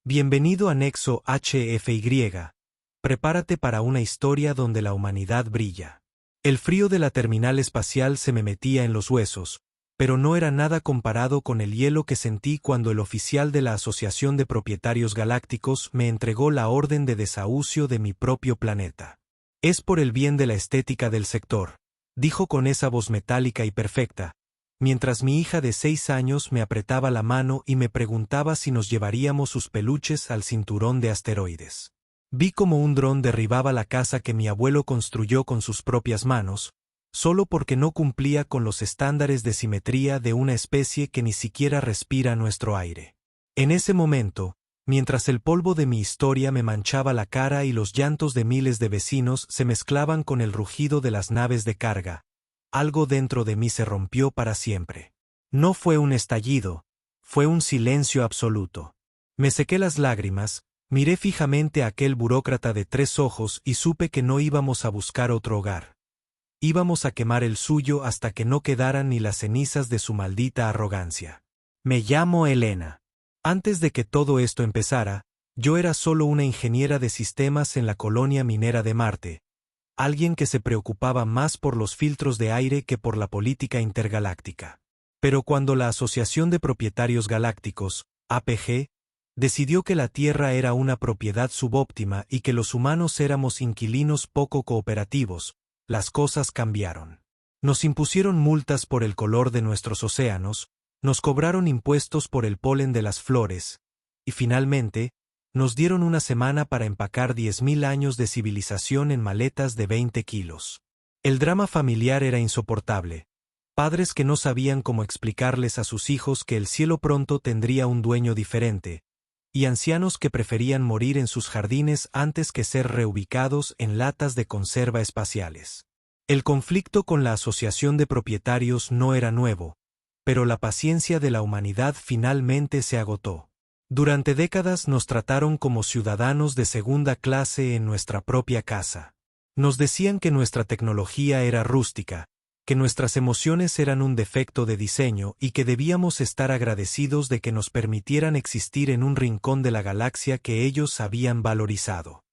Bienvenido a Nexo HFY. Prepárate para una historia donde la humanidad brilla. El frío de la terminal espacial se me metía en los huesos, pero no era nada comparado con el hielo que sentí cuando el oficial de la Asociación de Propietarios Galácticos me entregó la orden de desahucio de mi propio planeta. Es por el bien de la estética del sector, dijo con esa voz metálica y perfecta, mientras mi hija de 6 años me apretaba la mano y me preguntaba si nos llevaríamos sus peluches al cinturón de asteroides. Vi como un dron derribaba la casa que mi abuelo construyó con sus propias manos, solo porque no cumplía con los estándares de simetría de una especie que ni siquiera respira nuestro aire. En ese momento, mientras el polvo de mi historia me manchaba la cara y los llantos de miles de vecinos se mezclaban con el rugido de las naves de carga, algo dentro de mí se rompió para siempre. No fue un estallido, fue un silencio absoluto. Me sequé las lágrimas, miré fijamente a aquel burócrata de 3 ojos y supe que no íbamos a buscar otro hogar. Íbamos a quemar el suyo hasta que no quedaran ni las cenizas de su maldita arrogancia. Me llamo Elena. Antes de que todo esto empezara, yo era solo una ingeniera de sistemas en la colonia minera de Marte, alguien que se preocupaba más por los filtros de aire que por la política intergaláctica. Pero cuando la Asociación de Propietarios Galácticos, APG, decidió que la Tierra era una propiedad subóptima y que los humanos éramos inquilinos poco cooperativos, las cosas cambiaron. Nos impusieron multas por el color de nuestros océanos, nos cobraron impuestos por el polen de las flores, y finalmente, nos dieron una semana para empacar 10.000 años de civilización en maletas de 20 kilos. El drama familiar era insoportable. Padres que no sabían cómo explicarles a sus hijos que el cielo pronto tendría un dueño diferente, y ancianos que preferían morir en sus jardines antes que ser reubicados en latas de conserva espaciales. El conflicto con la Asociación de Propietarios no era nuevo, pero la paciencia de la humanidad finalmente se agotó. Durante décadas nos trataron como ciudadanos de segunda clase en nuestra propia casa. Nos decían que nuestra tecnología era rústica, que nuestras emociones eran un defecto de diseño y que debíamos estar agradecidos de que nos permitieran existir en un rincón de la galaxia que ellos habían valorizado.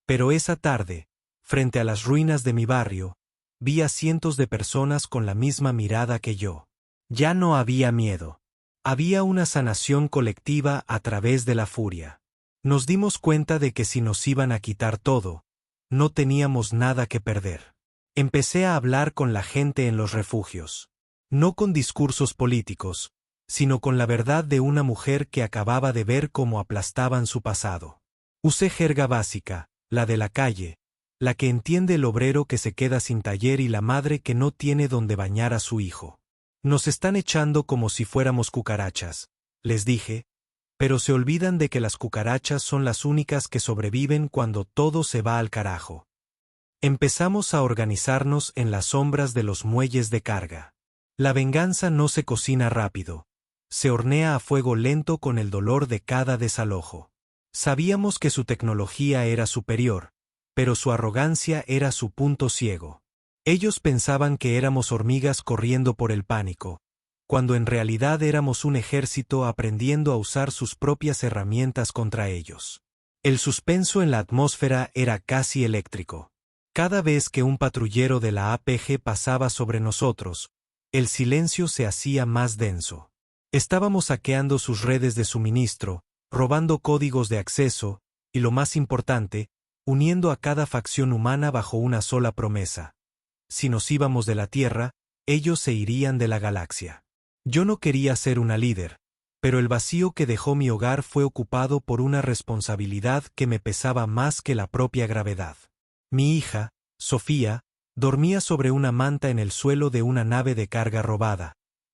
Pero esa tarde, frente a las ruinas de mi barrio, vi a cientos de personas con la misma mirada que yo. Ya no había miedo. Había una sanación colectiva a través de la furia. Nos dimos cuenta de que si nos iban a quitar todo, no teníamos nada que perder. Empecé a hablar con la gente en los refugios. No con discursos políticos, sino con la verdad de una mujer que acababa de ver cómo aplastaban su pasado. Usé jerga básica, la de la calle, la que entiende el obrero que se queda sin taller y la madre que no tiene donde bañar a su hijo. Nos están echando como si fuéramos cucarachas, les dije, pero se olvidan de que las cucarachas son las únicas que sobreviven cuando todo se va al carajo. Empezamos a organizarnos en las sombras de los muelles de carga. La venganza no se cocina rápido, se hornea a fuego lento con el dolor de cada desalojo. Sabíamos que su tecnología era superior, pero su arrogancia era su punto ciego. Ellos pensaban que éramos hormigas corriendo por el pánico, cuando en realidad éramos un ejército aprendiendo a usar sus propias herramientas contra ellos. El suspenso en la atmósfera era casi eléctrico. Cada vez que un patrullero de la APG pasaba sobre nosotros, el silencio se hacía más denso. Estábamos saqueando sus redes de suministro, robando códigos de acceso, y lo más importante, uniendo a cada facción humana bajo una sola promesa. Si nos íbamos de la Tierra, ellos se irían de la galaxia. Yo no quería ser una líder, pero el vacío que dejó mi hogar fue ocupado por una responsabilidad que me pesaba más que la propia gravedad. Mi hija, Sofía, dormía sobre una manta en el suelo de una nave de carga robada,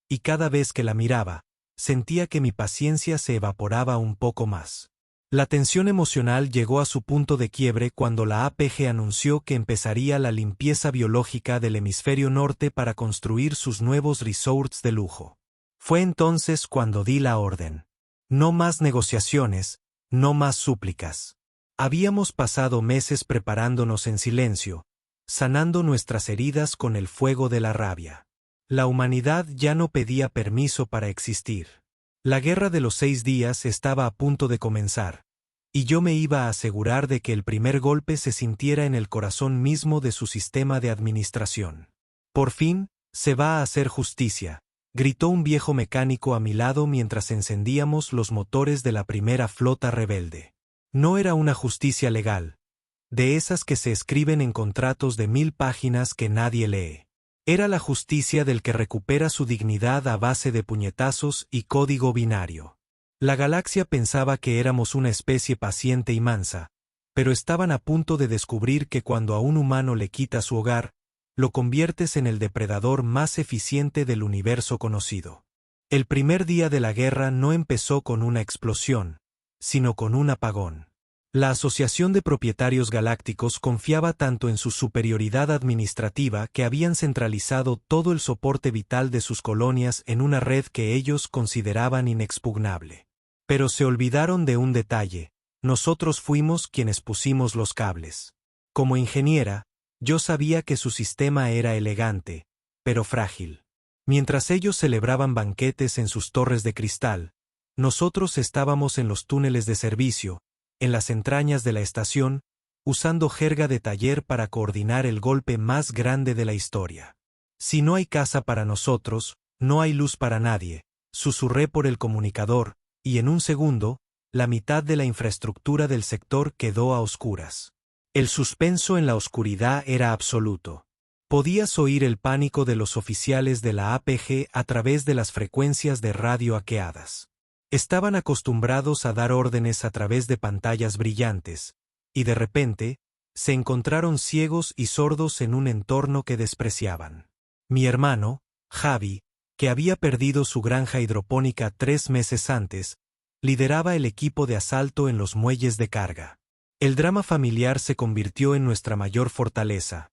y cada vez que la miraba, sentía que mi paciencia se evaporaba un poco más. La tensión emocional llegó a su punto de quiebre cuando la APG anunció que empezaría la limpieza biológica del hemisferio norte para construir sus nuevos resorts de lujo. Fue entonces cuando di la orden. No más negociaciones, no más súplicas. Habíamos pasado meses preparándonos en silencio, sanando nuestras heridas con el fuego de la rabia. La humanidad ya no pedía permiso para existir. La guerra de los 6 días estaba a punto de comenzar, y yo me iba a asegurar de que el primer golpe se sintiera en el corazón mismo de su sistema de administración. Por fin, se va a hacer justicia, gritó un viejo mecánico a mi lado mientras encendíamos los motores de la primera flota rebelde. No era una justicia legal, de esas que se escriben en contratos de 1000 páginas que nadie lee. Era la justicia del que recupera su dignidad a base de puñetazos y código binario. La galaxia pensaba que éramos una especie paciente y mansa, pero estaban a punto de descubrir que cuando a un humano le quitas su hogar, lo conviertes en el depredador más eficiente del universo conocido. El primer día de la guerra no empezó con una explosión, sino con un apagón. La Asociación de Propietarios Galácticos confiaba tanto en su superioridad administrativa que habían centralizado todo el soporte vital de sus colonias en una red que ellos consideraban inexpugnable. Pero se olvidaron de un detalle: nosotros fuimos quienes pusimos los cables. Como ingeniera, yo sabía que su sistema era elegante, pero frágil. Mientras ellos celebraban banquetes en sus torres de cristal, nosotros estábamos en los túneles de servicio, en las entrañas de la estación, usando jerga de taller para coordinar el golpe más grande de la historia. Si no hay casa para nosotros, no hay luz para nadie, susurré por el comunicador, y en un segundo, la mitad de la infraestructura del sector quedó a oscuras. El suspenso en la oscuridad era absoluto. Podías oír el pánico de los oficiales de la APG a través de las frecuencias de radio hackeadas. Estaban acostumbrados a dar órdenes a través de pantallas brillantes, y de repente, se encontraron ciegos y sordos en un entorno que despreciaban. Mi hermano, Javi, que había perdido su granja hidropónica 3 meses antes, lideraba el equipo de asalto en los muelles de carga. El drama familiar se convirtió en nuestra mayor fortaleza.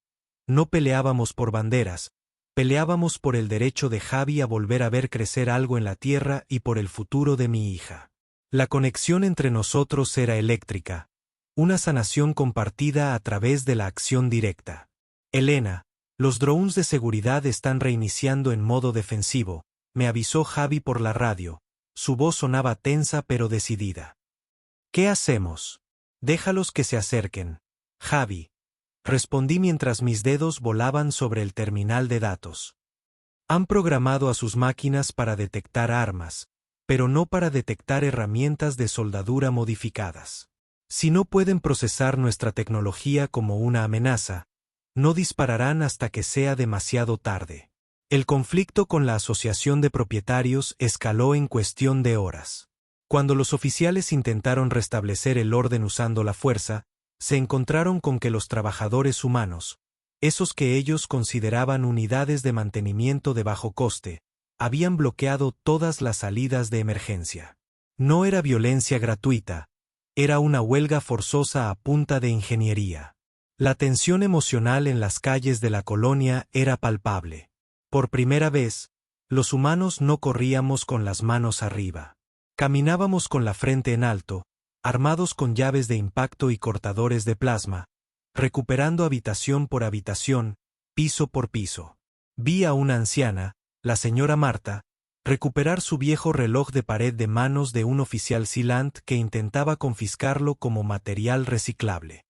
No peleábamos por banderas, peleábamos por el derecho de Javi a volver a ver crecer algo en la tierra y por el futuro de mi hija. La conexión entre nosotros era eléctrica, una sanación compartida a través de la acción directa. Elena, los drones de seguridad están reiniciando en modo defensivo, me avisó Javi por la radio. Su voz sonaba tensa pero decidida. ¿Qué hacemos? Déjalos que se acerquen, Javi. Respondí mientras mis dedos volaban sobre el terminal de datos. Han programado a sus máquinas para detectar armas, pero no para detectar herramientas de soldadura modificadas. Si no pueden procesar nuestra tecnología como una amenaza, no dispararán hasta que sea demasiado tarde. El conflicto con la Asociación de Propietarios escaló en cuestión de horas. Cuando los oficiales intentaron restablecer el orden usando la fuerza, se encontraron con que los trabajadores humanos, esos que ellos consideraban unidades de mantenimiento de bajo coste, habían bloqueado todas las salidas de emergencia. No era violencia gratuita, era una huelga forzosa a punta de ingeniería. La tensión emocional en las calles de la colonia era palpable. Por primera vez, los humanos no corríamos con las manos arriba. Caminábamos con la frente en alto, armados con llaves de impacto y cortadores de plasma, recuperando habitación por habitación, piso por piso. Vi a una anciana, la señora Marta, recuperar su viejo reloj de pared de manos de un oficial Sealant que intentaba confiscarlo como material reciclable.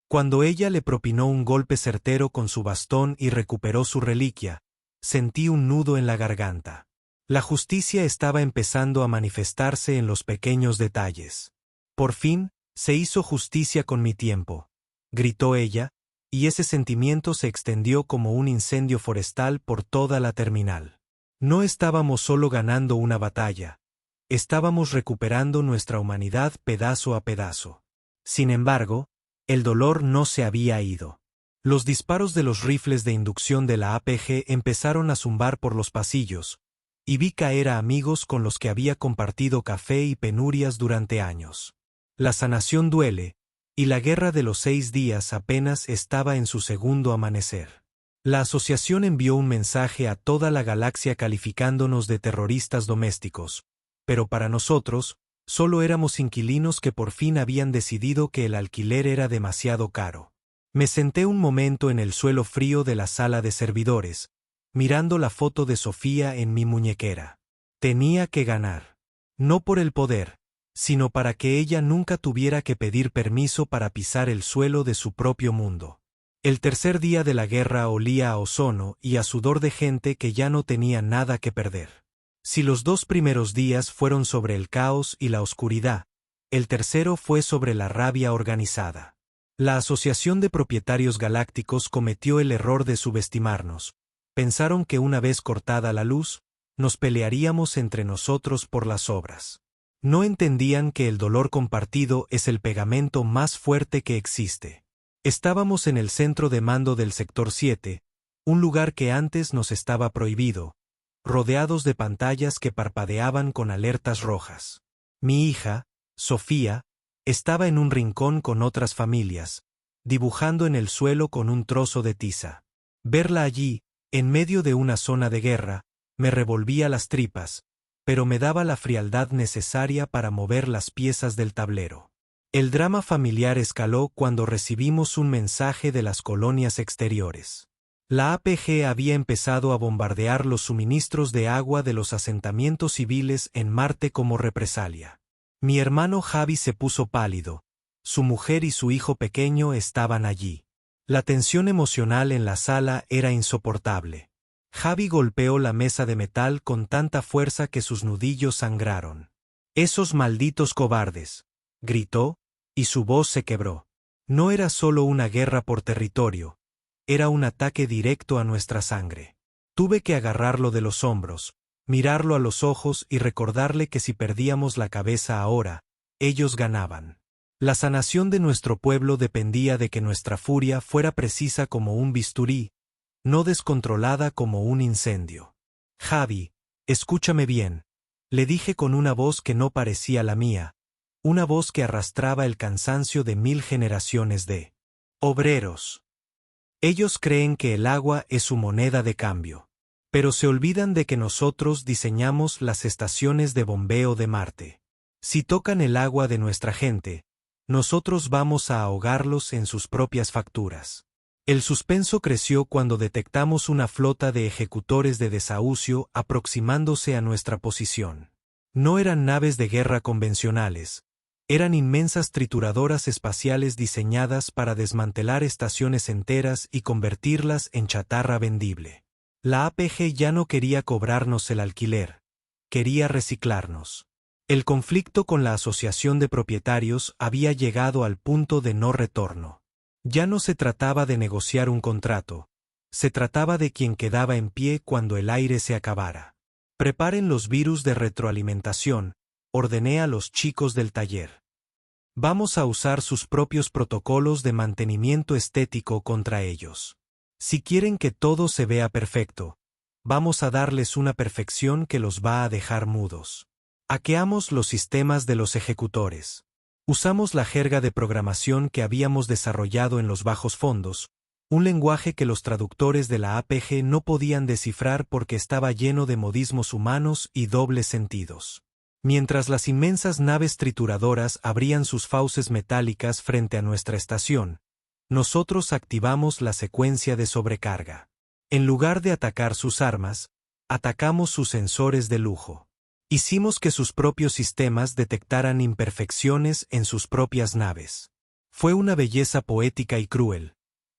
Cuando ella le propinó un golpe certero con su bastón y recuperó su reliquia, sentí un nudo en la garganta. La justicia estaba empezando a manifestarse en los pequeños detalles. Por fin, se hizo justicia con mi tiempo, gritó ella, y ese sentimiento se extendió como un incendio forestal por toda la terminal. No estábamos solo ganando una batalla, estábamos recuperando nuestra humanidad pedazo a pedazo. Sin embargo, el dolor no se había ido. Los disparos de los rifles de inducción de la APG empezaron a zumbar por los pasillos, y vi caer a amigos con los que había compartido café y penurias durante años. La sanación duele, y la guerra de los 6 días apenas estaba en su segundo amanecer. La asociación envió un mensaje a toda la galaxia calificándonos de terroristas domésticos, pero para nosotros, solo éramos inquilinos que por fin habían decidido que el alquiler era demasiado caro. Me senté un momento en el suelo frío de la sala de servidores, mirando la foto de Sofía en mi muñequera. Tenía que ganar. no por el poder, sino para que ella nunca tuviera que pedir permiso para pisar el suelo de su propio mundo. El tercer día de la guerra olía a ozono y a sudor de gente que ya no tenía nada que perder. Si los 2 primeros días fueron sobre el caos y la oscuridad, el tercero fue sobre la rabia organizada. La Asociación de Propietarios Galácticos cometió el error de subestimarnos. Pensaron que una vez cortada la luz, nos pelearíamos entre nosotros por las obras. No entendían que el dolor compartido es el pegamento más fuerte que existe. Estábamos en el centro de mando del Sector 7, un lugar que antes nos estaba prohibido, rodeados de pantallas que parpadeaban con alertas rojas. Mi hija, Sofía, estaba en un rincón con otras familias, dibujando en el suelo con un trozo de tiza. Verla allí, en medio de una zona de guerra, me revolvía las tripas, pero me daba la frialdad necesaria para mover las piezas del tablero. El drama familiar escaló cuando recibimos un mensaje de las colonias exteriores. La APG había empezado a bombardear los suministros de agua de los asentamientos civiles en Marte como represalia. Mi hermano Javi se puso pálido. Su mujer y su hijo pequeño estaban allí. La tensión emocional en la sala era insoportable. Javi golpeó la mesa de metal con tanta fuerza que sus nudillos sangraron. «¡Esos malditos cobardes!», gritó, y su voz se quebró. No era solo una guerra por territorio, era un ataque directo a nuestra sangre. Tuve que agarrarlo de los hombros, mirarlo a los ojos y recordarle que si perdíamos la cabeza ahora, ellos ganaban. La sanación de nuestro pueblo dependía de que nuestra furia fuera precisa como un bisturí, no descontrolada como un incendio. «Javi, escúchame bien», le dije con una voz que no parecía la mía, una voz que arrastraba el cansancio de 1000 generaciones de obreros. Ellos creen que el agua es su moneda de cambio. Pero se olvidan de que nosotros diseñamos las estaciones de bombeo de Marte. Si tocan el agua de nuestra gente, nosotros vamos a ahogarlos en sus propias facturas. El suspenso creció cuando detectamos una flota de ejecutores de desahucio aproximándose a nuestra posición. No eran naves de guerra convencionales. Eran inmensas trituradoras espaciales diseñadas para desmantelar estaciones enteras y convertirlas en chatarra vendible. La APG ya no quería cobrarnos el alquiler, quería reciclarnos. El conflicto con la Asociación de Propietarios había llegado al punto de no retorno. Ya no se trataba de negociar un contrato, se trataba de quien quedaba en pie cuando el aire se acabara. «Preparen los virus de retroalimentación», ordené a los chicos del taller. «Vamos a usar sus propios protocolos de mantenimiento estético contra ellos. Si quieren que todo se vea perfecto, vamos a darles una perfección que los va a dejar mudos. Hackeamos los sistemas de los ejecutores. Usamos la jerga de programación que habíamos desarrollado en los bajos fondos, un lenguaje que los traductores de la APG no podían descifrar porque estaba lleno de modismos humanos y dobles sentidos. Mientras las inmensas naves trituradoras abrían sus fauces metálicas frente a nuestra estación, nosotros activamos la secuencia de sobrecarga. En lugar de atacar sus armas, atacamos sus sensores de lujo. Hicimos que sus propios sistemas detectaran imperfecciones en sus propias naves. Fue una belleza poética y cruel.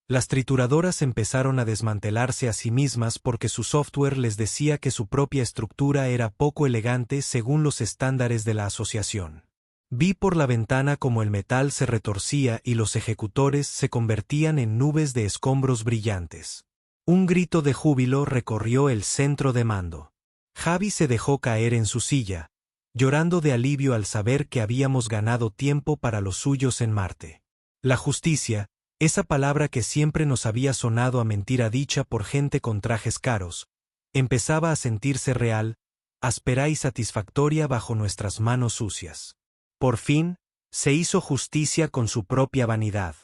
Las trituradoras empezaron a desmantelarse a sí mismas porque su software les decía que su propia estructura era poco elegante según los estándares de la asociación. Vi por la ventana cómo el metal se retorcía y los ejecutores se convertían en nubes de escombros brillantes. Un grito de júbilo recorrió el centro de mando. Javi se dejó caer en su silla, llorando de alivio al saber que habíamos ganado tiempo para los suyos en Marte. La justicia, esa palabra que siempre nos había sonado a mentira dicha por gente con trajes caros, empezaba a sentirse real, áspera y satisfactoria bajo nuestras manos sucias. Por fin, se hizo justicia con su propia vanidad,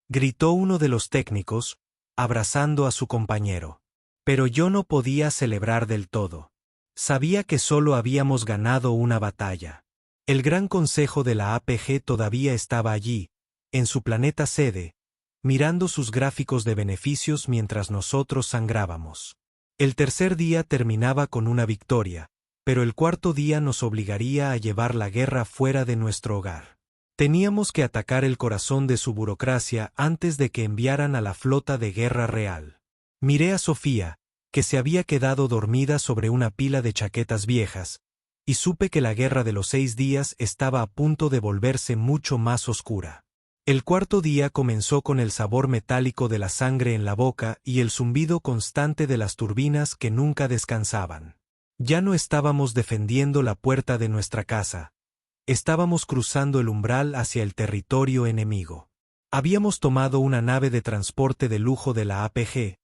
gritó uno de los técnicos, abrazando a su compañero. Pero yo no podía celebrar del todo. Sabía que solo habíamos ganado una batalla. El Gran Consejo de la APG todavía estaba allí, en su planeta sede, mirando sus gráficos de beneficios mientras nosotros sangrábamos. El tercer día terminaba con una victoria, pero el cuarto día nos obligaría a llevar la guerra fuera de nuestro hogar. Teníamos que atacar el corazón de su burocracia antes de que enviaran a la flota de guerra real. Miré a Sofía, que se había quedado dormida sobre una pila de chaquetas viejas, y supe que la guerra de los 6 días estaba a punto de volverse mucho más oscura. El cuarto día comenzó con el sabor metálico de la sangre en la boca y el zumbido constante de las turbinas que nunca descansaban. Ya no estábamos defendiendo la puerta de nuestra casa. Estábamos cruzando el umbral hacia el territorio enemigo. Habíamos tomado una nave de transporte de lujo de la APG,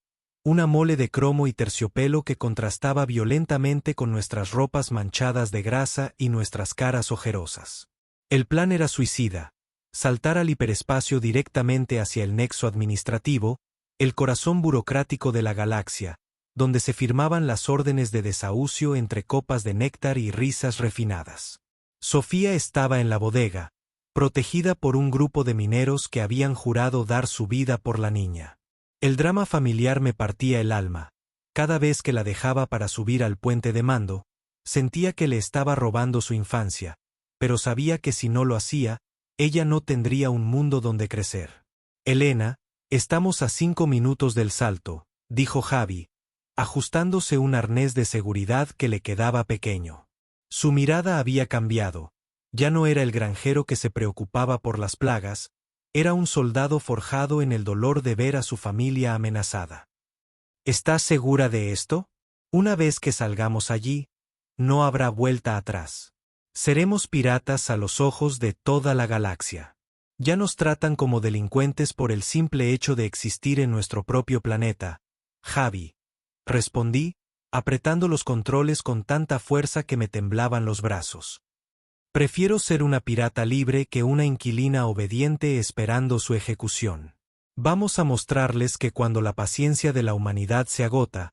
una mole de cromo y terciopelo que contrastaba violentamente con nuestras ropas manchadas de grasa y nuestras caras ojerosas. El plan era suicida: saltar al hiperespacio directamente hacia el nexo administrativo, el corazón burocrático de la galaxia, donde se firmaban las órdenes de desahucio entre copas de néctar y risas refinadas. Sofía estaba en la bodega, protegida por un grupo de mineros que habían jurado dar su vida por la niña. El drama familiar me partía el alma. Cada vez que la dejaba para subir al puente de mando, sentía que le estaba robando su infancia, pero sabía que si no lo hacía, ella no tendría un mundo donde crecer. Elena, estamos a 5 minutos del salto, dijo Javi, ajustándose un arnés de seguridad que le quedaba pequeño. Su mirada había cambiado. Ya no era el granjero que se preocupaba por las plagas, era un soldado forjado en el dolor de ver a su familia amenazada. ¿Estás segura de esto? Una vez que salgamos allí, no habrá vuelta atrás. Seremos piratas a los ojos de toda la galaxia. Ya nos tratan como delincuentes por el simple hecho de existir en nuestro propio planeta, Javi, respondí, apretando los controles con tanta fuerza que me temblaban los brazos. Prefiero ser una pirata libre que una inquilina obediente esperando su ejecución. Vamos a mostrarles que cuando la paciencia de la humanidad se agota,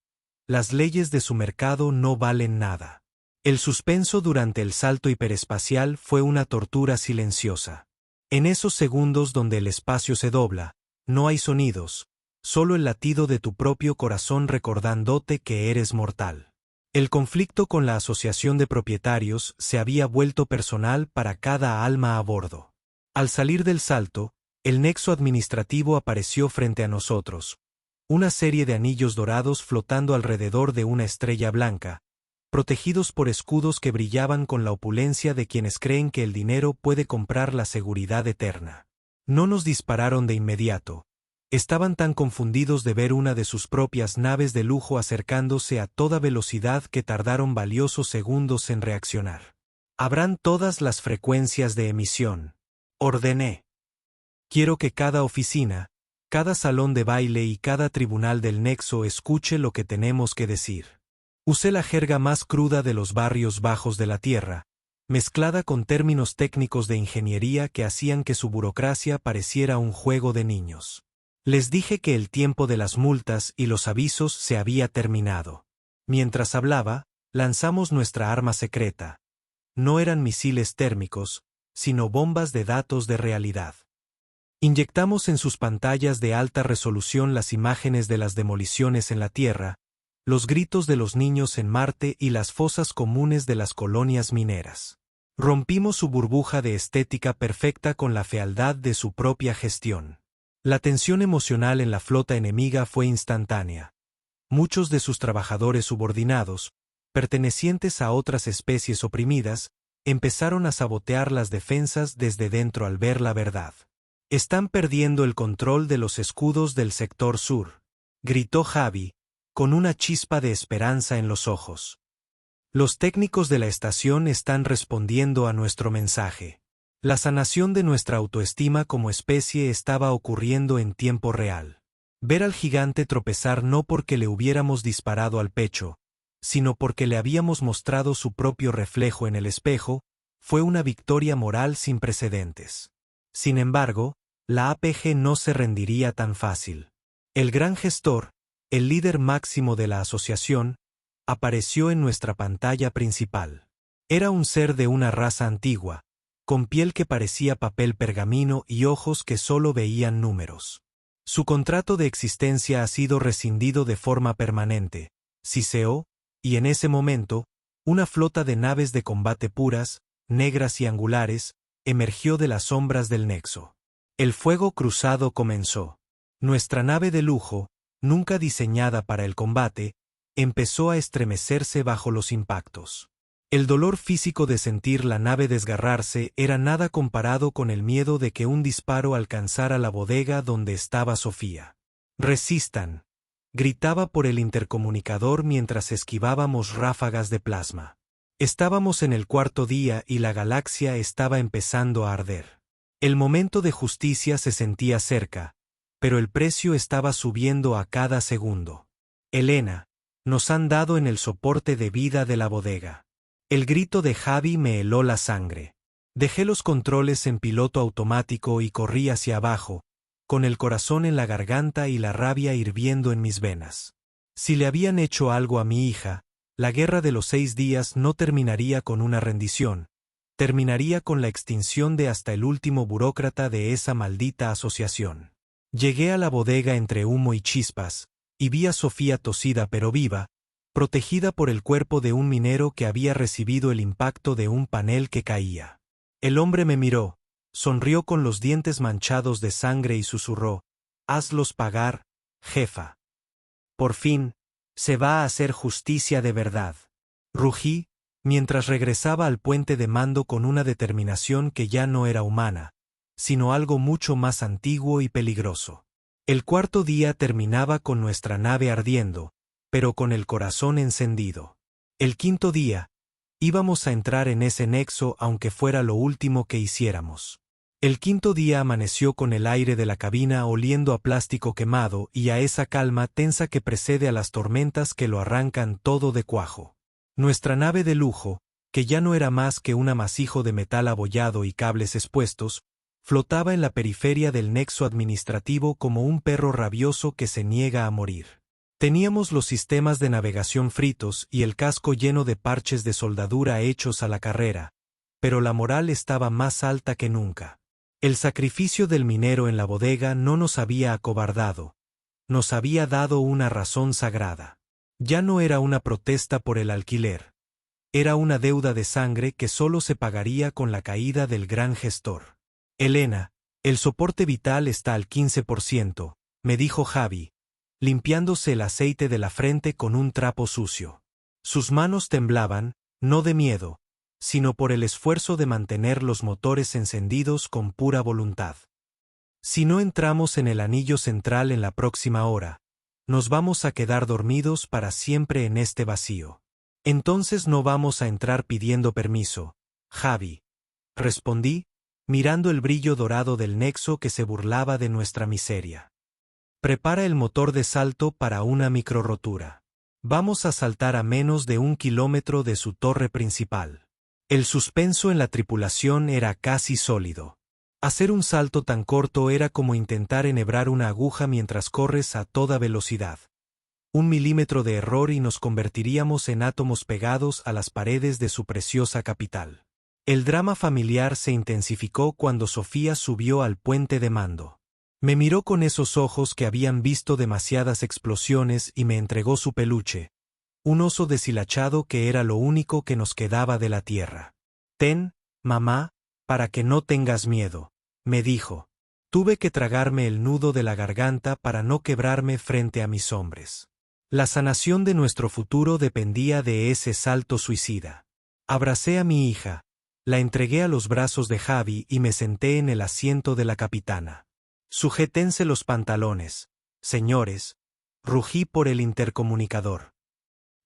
las leyes de su mercado no valen nada. El suspenso durante el salto hiperespacial fue una tortura silenciosa. En esos segundos donde el espacio se dobla, no hay sonidos, solo el latido de tu propio corazón recordándote que eres mortal. El conflicto con la asociación de propietarios se había vuelto personal para cada alma a bordo. Al salir del salto, el nexo administrativo apareció frente a nosotros, una serie de anillos dorados flotando alrededor de una estrella blanca, protegidos por escudos que brillaban con la opulencia de quienes creen que el dinero puede comprar la seguridad eterna. No nos dispararon de inmediato. Estaban tan confundidos de ver una de sus propias naves de lujo acercándose a toda velocidad que tardaron valiosos segundos en reaccionar. Habrán todas las frecuencias de emisión, ordené. Quiero que cada oficina, cada salón de baile y cada tribunal del Nexo escuche lo que tenemos que decir. Usé la jerga más cruda de los barrios bajos de la Tierra, mezclada con términos técnicos de ingeniería que hacían que su burocracia pareciera un juego de niños. Les dije que el tiempo de las multas y los avisos se había terminado. Mientras hablaba, lanzamos nuestra arma secreta. No eran misiles térmicos, sino bombas de datos de realidad. Inyectamos en sus pantallas de alta resolución las imágenes de las demoliciones en la Tierra, los gritos de los niños en Marte y las fosas comunes de las colonias mineras. Rompimos su burbuja de estética perfecta con la fealdad de su propia gestión. La tensión emocional en la flota enemiga fue instantánea. Muchos de sus trabajadores subordinados, pertenecientes a otras especies oprimidas, empezaron a sabotear las defensas desde dentro al ver la verdad. «Están perdiendo el control de los escudos del sector sur», gritó Javi, con una chispa de esperanza en los ojos. «Los técnicos de la estación están respondiendo a nuestro mensaje. La sanación de nuestra autoestima como especie estaba ocurriendo en tiempo real. Ver al gigante tropezar no porque le hubiéramos disparado al pecho, sino porque le habíamos mostrado su propio reflejo en el espejo, fue una victoria moral sin precedentes. Sin embargo, la APG no se rendiría tan fácil. El gran gestor, el líder máximo de la asociación, apareció en nuestra pantalla principal. Era un ser de una raza antigua, con piel que parecía papel pergamino y ojos que solo veían números. Su contrato de existencia ha sido rescindido de forma permanente, siseó, y en ese momento, Una flota de naves de combate puras, negras y angulares, emergió de las sombras del nexo. El fuego cruzado comenzó. Nuestra nave de lujo, nunca diseñada para el combate, empezó a estremecerse bajo los impactos. El dolor físico de sentir la nave desgarrarse era nada comparado con el miedo de que un disparo alcanzara la bodega donde estaba Sofía. «Resistan», gritaba por el intercomunicador mientras esquivábamos ráfagas de plasma. Estábamos en el cuarto día y la galaxia estaba empezando a arder. El momento de justicia se sentía cerca, pero el precio estaba subiendo a cada segundo. «Elena, nos han dado en el soporte de vida de la bodega». El grito de Javi me heló la sangre. Dejé los controles en piloto automático y corrí hacia abajo, con el corazón en la garganta y la rabia hirviendo en mis venas. Si le habían hecho algo a mi hija, la guerra de los 6 días no terminaría con una rendición, terminaría con la extinción de hasta el último burócrata de esa maldita asociación. Llegué a la bodega entre humo y chispas, y vi a Sofía tosida pero viva, protegida por el cuerpo de un minero que había recibido el impacto de un panel que caía. El hombre me miró, sonrió con los dientes manchados de sangre y susurró: «Hazlos pagar, jefa. Por fin, se va a hacer justicia de verdad». Rugí, mientras regresaba al puente de mando con una determinación que ya no era humana, sino algo mucho más antiguo y peligroso. El cuarto día terminaba con nuestra nave ardiendo, pero con el corazón encendido. El quinto día, íbamos a entrar en ese nexo aunque fuera lo último que hiciéramos. El quinto día amaneció con el aire de la cabina oliendo a plástico quemado y a esa calma tensa que precede a las tormentas que lo arrancan todo de cuajo. Nuestra nave de lujo, que ya no era más que un amasijo de metal abollado y cables expuestos, flotaba en la periferia del nexo administrativo como un perro rabioso que se niega a morir. Teníamos los sistemas de navegación fritos y el casco lleno de parches de soldadura hechos a la carrera, pero la moral estaba más alta que nunca. El sacrificio del minero en la bodega no nos había acobardado, nos había dado una razón sagrada. Ya no era una protesta por el alquiler, era una deuda de sangre que solo se pagaría con la caída del gran gestor. «Elena, el soporte vital está al 15%, me dijo Javi, limpiándose el aceite de la frente con un trapo sucio. Sus manos temblaban, no de miedo, sino por el esfuerzo de mantener los motores encendidos con pura voluntad. Si no entramos en el anillo central en la próxima hora, nos vamos a quedar dormidos para siempre en este vacío. Entonces no vamos a entrar pidiendo permiso, Javi», respondí, mirando el brillo dorado del nexo que se burlaba de nuestra miseria. «Prepara el motor de salto para una microrotura. Vamos a saltar a menos de 1 kilómetro de su torre principal». El suspenso en la tripulación era casi sólido. Hacer un salto tan corto era como intentar enhebrar una aguja mientras corres a toda velocidad. 1 milímetro de error y nos convertiríamos en átomos pegados a las paredes de su preciosa capital. El drama familiar se intensificó cuando Sofía subió al puente de mando. Me miró con esos ojos que habían visto demasiadas explosiones y me entregó su peluche, un oso deshilachado que era lo único que nos quedaba de la tierra. «Ten, mamá, para que no tengas miedo», me dijo. Tuve que tragarme el nudo de la garganta para no quebrarme frente a mis hombres. La sanación de nuestro futuro dependía de ese salto suicida. Abracé a mi hija, la entregué a los brazos de Javi y me senté en el asiento de la capitana. «Sujétense los pantalones, señores», rugí por el intercomunicador.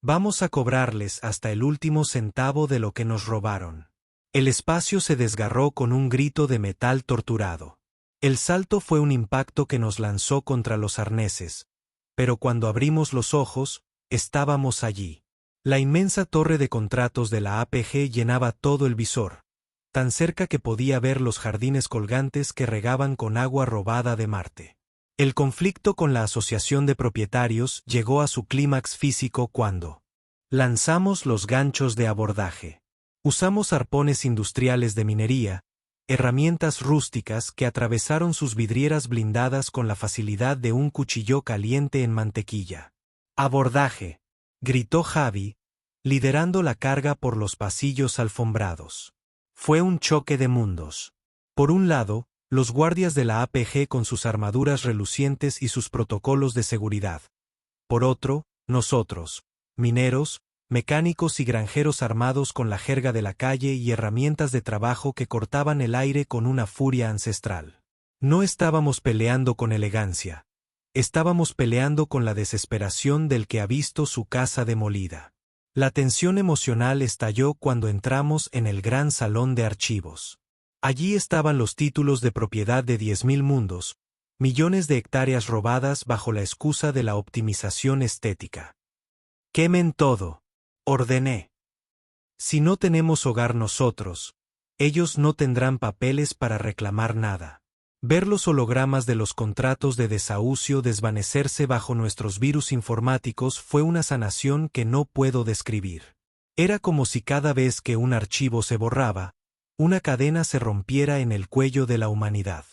«Vamos a cobrarles hasta el último centavo de lo que nos robaron». El espacio se desgarró con un grito de metal torturado. El salto fue un impacto que nos lanzó contra los arneses, pero cuando abrimos los ojos, estábamos allí. La inmensa torre de contratos de la APG llenaba todo el visor, tan cerca que podía ver los jardines colgantes que regaban con agua robada de Marte. El conflicto con la asociación de propietarios llegó a su clímax físico cuando lanzamos los ganchos de abordaje. Usamos arpones industriales de minería, herramientas rústicas que atravesaron sus vidrieras blindadas con la facilidad de un cuchillo caliente en mantequilla. «Abordaje», gritó Javi, liderando la carga por los pasillos alfombrados. Fue un choque de mundos. Por un lado, los guardias de la APG con sus armaduras relucientes y sus protocolos de seguridad. Por otro, nosotros, mineros, mecánicos y granjeros armados con la jerga de la calle y herramientas de trabajo que cortaban el aire con una furia ancestral. No estábamos peleando con elegancia. Estábamos peleando con la desesperación del que ha visto su casa demolida. La tensión emocional estalló cuando entramos en el gran salón de archivos. Allí estaban los títulos de propiedad de 10.000 mundos, millones de hectáreas robadas bajo la excusa de la optimización estética. «Quemen todo», ordené. «Si no tenemos hogar nosotros, ellos no tendrán papeles para reclamar nada». Ver los hologramas de los contratos de desahucio desvanecerse bajo nuestros virus informáticos fue una sanación que no puedo describir. Era como si cada vez que un archivo se borraba, una cadena se rompiera en el cuello de la humanidad.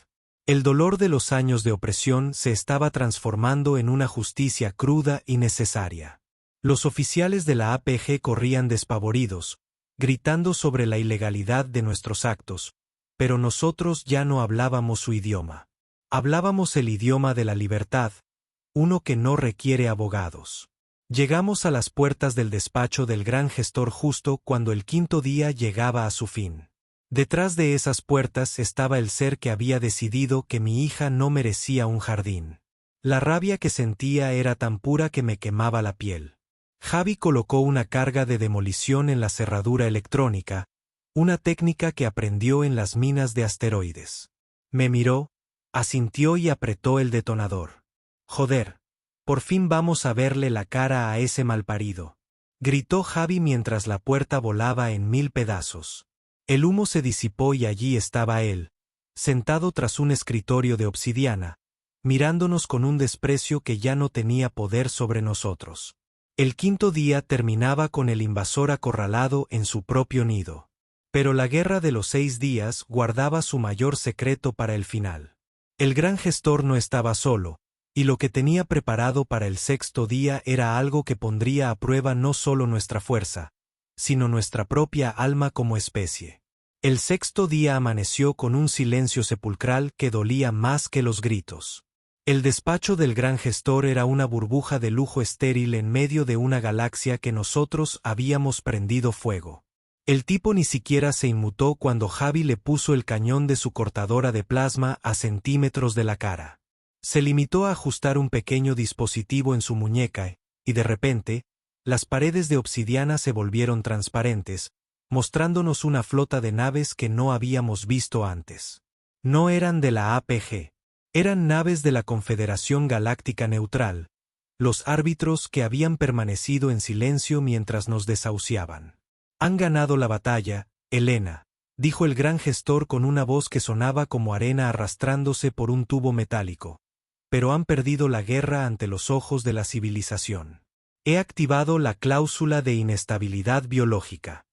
El dolor de los años de opresión se estaba transformando en una justicia cruda y necesaria. Los oficiales de la APG corrían despavoridos, gritando sobre la ilegalidad de nuestros actos, pero nosotros ya no hablábamos su idioma. Hablábamos el idioma de la libertad, uno que no requiere abogados. Llegamos a las puertas del despacho del gran gestor justo cuando el quinto día llegaba a su fin. Detrás de esas puertas estaba el ser que había decidido que mi hija no merecía un jardín. La rabia que sentía era tan pura que me quemaba la piel. Javi colocó una carga de demolición en la cerradura electrónica, una técnica que aprendió en las minas de asteroides. Me miró, asintió y apretó el detonador. «Joder, por fin vamos a verle la cara a ese malparido», gritó Javi mientras la puerta volaba en 1000 pedazos. El humo se disipó y allí estaba él, sentado tras un escritorio de obsidiana, mirándonos con un desprecio que ya no tenía poder sobre nosotros. El quinto día terminaba con el invasor acorralado en su propio nido. Pero la guerra de los 6 días guardaba su mayor secreto para el final. El gran gestor no estaba solo, y lo que tenía preparado para el sexto día era algo que pondría a prueba no solo nuestra fuerza, sino nuestra propia alma como especie. El sexto día amaneció con un silencio sepulcral que dolía más que los gritos. El despacho del gran gestor era una burbuja de lujo estéril en medio de una galaxia que nosotros habíamos prendido fuego. El tipo ni siquiera se inmutó cuando Javi le puso el cañón de su cortadora de plasma a centímetros de la cara. Se limitó a ajustar un pequeño dispositivo en su muñeca y de repente, las paredes de obsidiana se volvieron transparentes, mostrándonos una flota de naves que no habíamos visto antes. No eran de la APG. Eran naves de la Confederación Galáctica Neutral, los árbitros que habían permanecido en silencio mientras nos desahuciaban. «Han ganado la batalla, Elena», dijo el gran gestor con una voz que sonaba como arena arrastrándose por un tubo metálico. «Pero han perdido la guerra ante los ojos de la civilización. He activado la cláusula de inestabilidad biológica.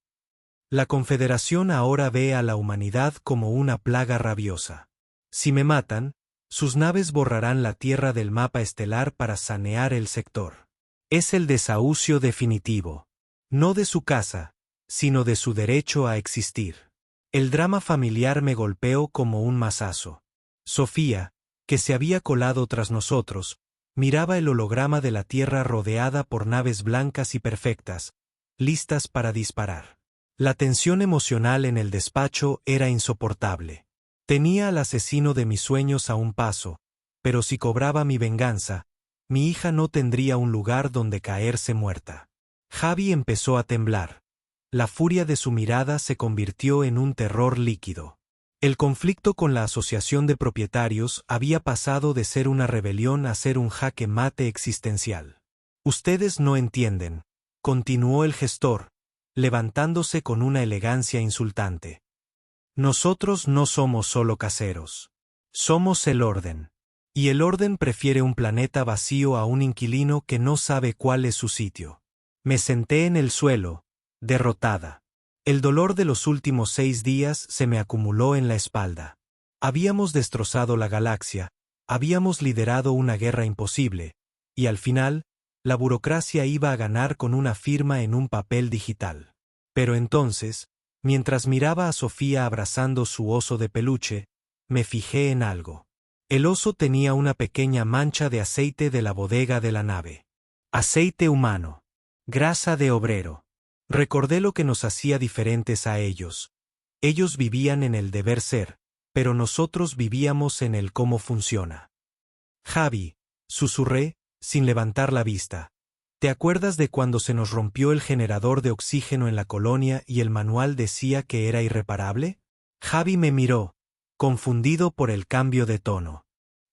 La Confederación ahora ve a la humanidad como una plaga rabiosa. Si me matan, sus naves borrarán la Tierra del mapa estelar para sanear el sector. Es el desahucio definitivo. No de su casa, sino de su derecho a existir». El drama familiar me golpeó como un mazazo. Sofía, que se había colado tras nosotros, miraba el holograma de la Tierra rodeada por naves blancas y perfectas, listas para disparar. La tensión emocional en el despacho era insoportable. Tenía al asesino de mis sueños a un paso, pero si cobraba mi venganza, mi hija no tendría un lugar donde caerse muerta. Javi empezó a temblar. La furia de su mirada se convirtió en un terror líquido. El conflicto con la asociación de propietarios había pasado de ser una rebelión a ser un jaque mate existencial. «Ustedes no entienden», continuó el gestor, levantándose con una elegancia insultante. «Nosotros no somos solo caseros. Somos el orden. Y el orden prefiere un planeta vacío a un inquilino que no sabe cuál es su sitio». Me senté en el suelo, derrotada. El dolor de los últimos 6 días se me acumuló en la espalda. Habíamos destrozado la galaxia, habíamos liderado una guerra imposible, y al final, la burocracia iba a ganar con una firma en un papel digital. Pero entonces, mientras miraba a Sofía abrazando su oso de peluche, me fijé en algo. El oso tenía una pequeña mancha de aceite de la bodega de la nave. Aceite humano. Grasa de obrero. Recordé lo que nos hacía diferentes a ellos. Ellos vivían en el deber ser, pero nosotros vivíamos en el cómo funciona. Javi, susurré, sin levantar la vista. ¿Te acuerdas de cuando se nos rompió el generador de oxígeno en la colonia y el manual decía que era irreparable? Javi me miró, confundido por el cambio de tono.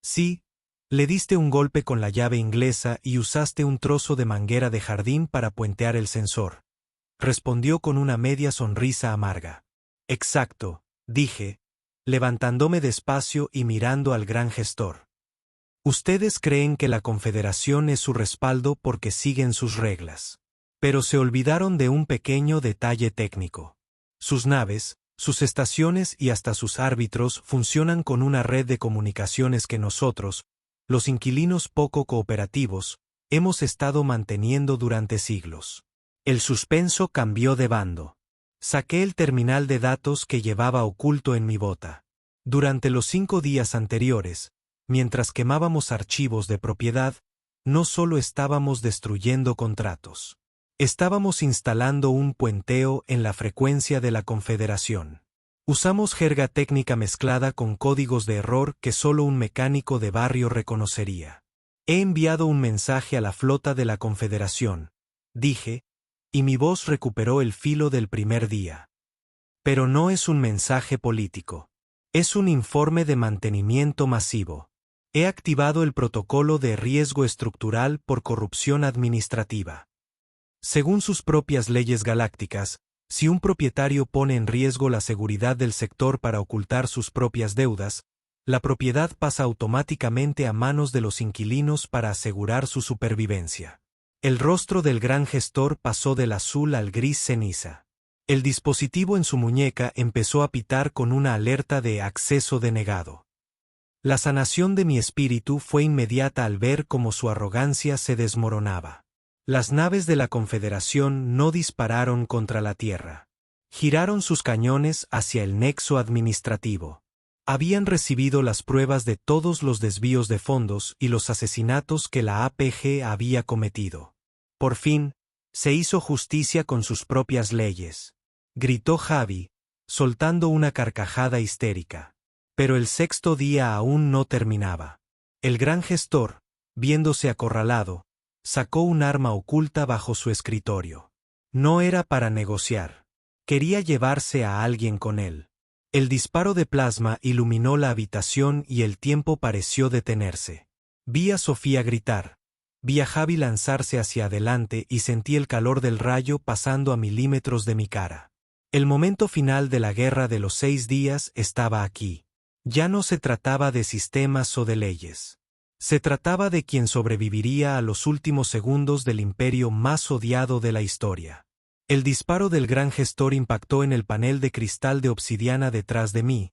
Sí, le diste un golpe con la llave inglesa y usaste un trozo de manguera de jardín para puentear el sensor. Respondió con una media sonrisa amarga. Exacto, dije, levantándome despacio y mirando al gran gestor. Ustedes creen que la Confederación es su respaldo porque siguen sus reglas. Pero se olvidaron de un pequeño detalle técnico. Sus naves, sus estaciones y hasta sus árbitros funcionan con una red de comunicaciones que nosotros, los inquilinos poco cooperativos, hemos estado manteniendo durante siglos. El suspenso cambió de bando. Saqué el terminal de datos que llevaba oculto en mi bota. Durante los 5 días anteriores, mientras quemábamos archivos de propiedad, no solo estábamos destruyendo contratos. Estábamos instalando un puenteo en la frecuencia de la Confederación. Usamos jerga técnica mezclada con códigos de error que solo un mecánico de barrio reconocería. He enviado un mensaje a la flota de la Confederación, dije, y mi voz recuperó el filo del primer día. Pero no es un mensaje político. Es un informe de mantenimiento masivo. He activado el protocolo de riesgo estructural por corrupción administrativa. Según sus propias leyes galácticas, si un propietario pone en riesgo la seguridad del sector para ocultar sus propias deudas, la propiedad pasa automáticamente a manos de los inquilinos para asegurar su supervivencia. El rostro del gran gestor pasó del azul al gris ceniza. El dispositivo en su muñeca empezó a pitar con una alerta de acceso denegado. La sanación de mi espíritu fue inmediata al ver cómo su arrogancia se desmoronaba. Las naves de la Confederación no dispararon contra la Tierra. Giraron sus cañones hacia el nexo administrativo. Habían recibido las pruebas de todos los desvíos de fondos y los asesinatos que la APG había cometido. Por fin, se hizo justicia con sus propias leyes, gritó Javi, soltando una carcajada histérica. Pero el 6º día aún no terminaba. El gran gestor, viéndose acorralado, sacó un arma oculta bajo su escritorio. No era para negociar. Quería llevarse a alguien con él. El disparo de plasma iluminó la habitación y el tiempo pareció detenerse. Vi a Sofía gritar. Vi a Javi lanzarse hacia adelante y sentí el calor del rayo pasando a milímetros de mi cara. El momento final de la guerra de los 6 días estaba aquí. Ya no se trataba de sistemas o de leyes. Se trataba de quien sobreviviría a los últimos segundos del imperio más odiado de la historia. El disparo del gran gestor impactó en el panel de cristal de obsidiana detrás de mí,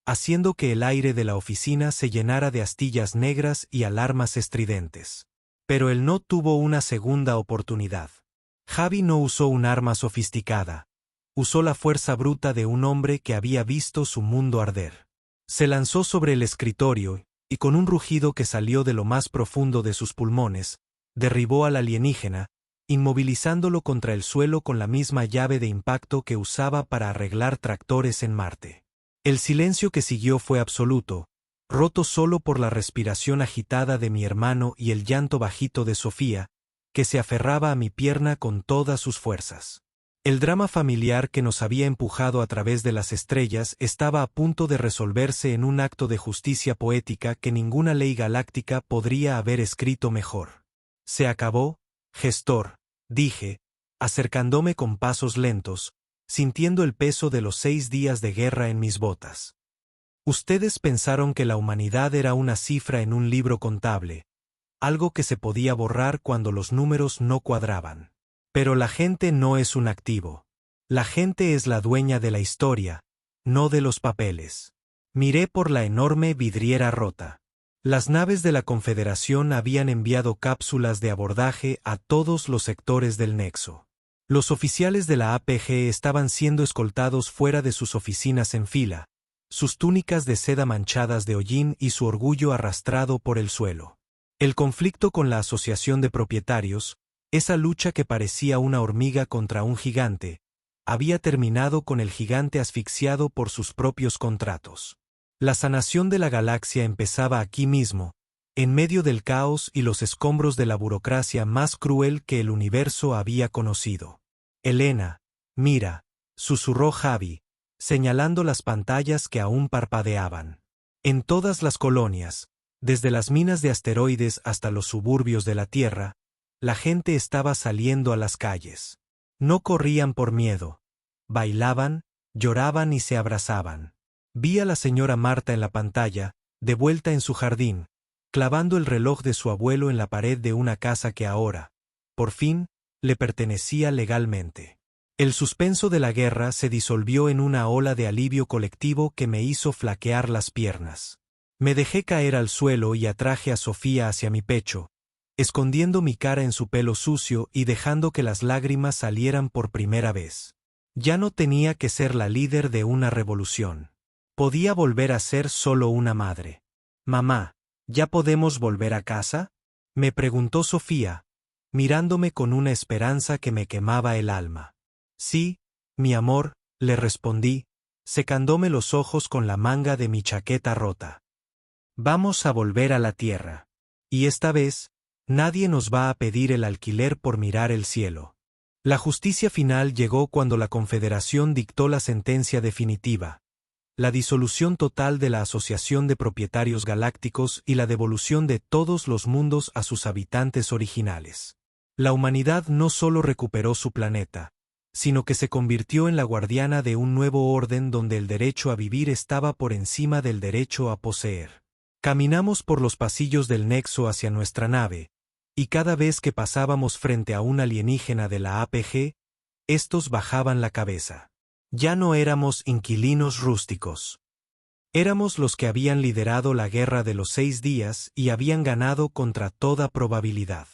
haciendo que el aire de la oficina se llenara de astillas negras y alarmas estridentes. Pero él no tuvo una segunda oportunidad. Javi no usó un arma sofisticada. Usó la fuerza bruta de un hombre que había visto su mundo arder. Se lanzó sobre el escritorio, y con un rugido que salió de lo más profundo de sus pulmones, derribó al alienígena, inmovilizándolo contra el suelo con la misma llave de impacto que usaba para arreglar tractores en Marte. El silencio que siguió fue absoluto, roto solo por la respiración agitada de mi hermano y el llanto bajito de Sofía, que se aferraba a mi pierna con todas sus fuerzas. El drama familiar que nos había empujado a través de las estrellas estaba a punto de resolverse en un acto de justicia poética que ninguna ley galáctica podría haber escrito mejor. Se acabó, gestor, dije, acercándome con pasos lentos, sintiendo el peso de los 6 días de guerra en mis botas. Ustedes pensaron que la humanidad era una cifra en un libro contable, algo que se podía borrar cuando los números no cuadraban. Pero la gente no es un activo. La gente es la dueña de la historia, no de los papeles. Miré por la enorme vidriera rota. Las naves de la Confederación habían enviado cápsulas de abordaje a todos los sectores del nexo. Los oficiales de la APG estaban siendo escoltados fuera de sus oficinas en fila, sus túnicas de seda manchadas de hollín y su orgullo arrastrado por el suelo. El conflicto con la asociación de propietarios, esa lucha que parecía una hormiga contra un gigante, había terminado con el gigante asfixiado por sus propios contratos. La sanación de la galaxia empezaba aquí mismo, en medio del caos y los escombros de la burocracia más cruel que el universo había conocido. Elena, mira, susurró Javi, señalando las pantallas que aún parpadeaban. En todas las colonias, desde las minas de asteroides hasta los suburbios de la Tierra, la gente estaba saliendo a las calles. No corrían por miedo. Bailaban, lloraban y se abrazaban. Vi a la señora Marta en la pantalla, de vuelta en su jardín, clavando el reloj de su abuelo en la pared de una casa que ahora, por fin, le pertenecía legalmente. El suspenso de la guerra se disolvió en una ola de alivio colectivo que me hizo flaquear las piernas. Me dejé caer al suelo y atraje a Sofía hacia mi pecho, escondiendo mi cara en su pelo sucio y dejando que las lágrimas salieran por primera vez. Ya no tenía que ser la líder de una revolución. Podía volver a ser solo una madre. «Mamá, ¿ya podemos volver a casa?», me preguntó Sofía, mirándome con una esperanza que me quemaba el alma. «Sí, mi amor», le respondí, secándome los ojos con la manga de mi chaqueta rota. «Vamos a volver a la Tierra. Y esta vez, nadie nos va a pedir el alquiler por mirar el cielo». La justicia final llegó cuando la Confederación dictó la sentencia definitiva. La disolución total de la Asociación de Propietarios Galácticos y la devolución de todos los mundos a sus habitantes originales. La humanidad no solo recuperó su planeta, sino que se convirtió en la guardiana de un nuevo orden donde el derecho a vivir estaba por encima del derecho a poseer. Caminamos por los pasillos del nexo hacia nuestra nave, y cada vez que pasábamos frente a un alienígena de la APG, estos bajaban la cabeza. Ya no éramos inquilinos rústicos. Éramos los que habían liderado la guerra de los 6 días y habían ganado contra toda probabilidad.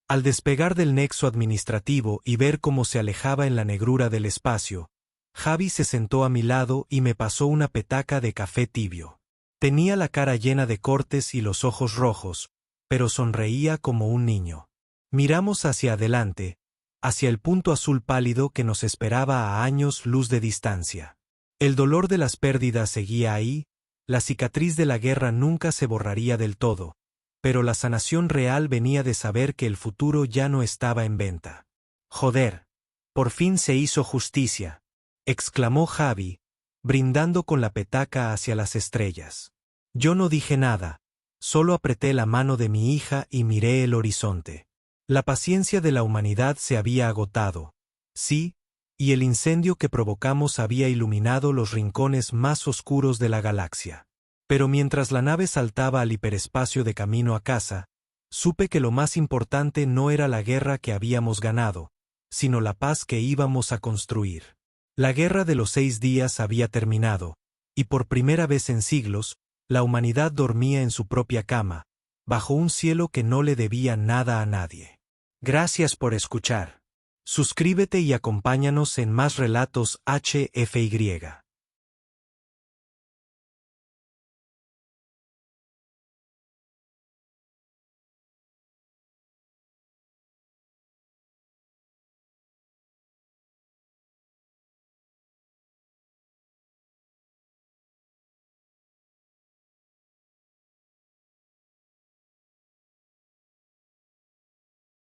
Al despegar del nexo administrativo y ver cómo se alejaba en la negrura del espacio, Javi se sentó a mi lado y me pasó una petaca de café tibio. Tenía la cara llena de cortes y los ojos rojos, pero sonreía como un niño. Miramos hacia adelante, hacia el punto azul pálido que nos esperaba a años luz de distancia. El dolor de las pérdidas seguía ahí, la cicatriz de la guerra nunca se borraría del todo, pero la sanación real venía de saber que el futuro ya no estaba en venta. «Joder, por fin se hizo justicia», exclamó Javi, brindando con la petaca hacia las estrellas. Yo no dije nada, solo apreté la mano de mi hija y miré el horizonte. La paciencia de la humanidad se había agotado, sí, y el incendio que provocamos había iluminado los rincones más oscuros de la galaxia. Pero mientras la nave saltaba al hiperespacio de camino a casa, supe que lo más importante no era la guerra que habíamos ganado, sino la paz que íbamos a construir. La guerra de los 6 días había terminado, y por primera vez en siglos, la humanidad dormía en su propia cama, bajo un cielo que no le debía nada a nadie. Gracias por escuchar. Suscríbete y acompáñanos en más relatos HFY.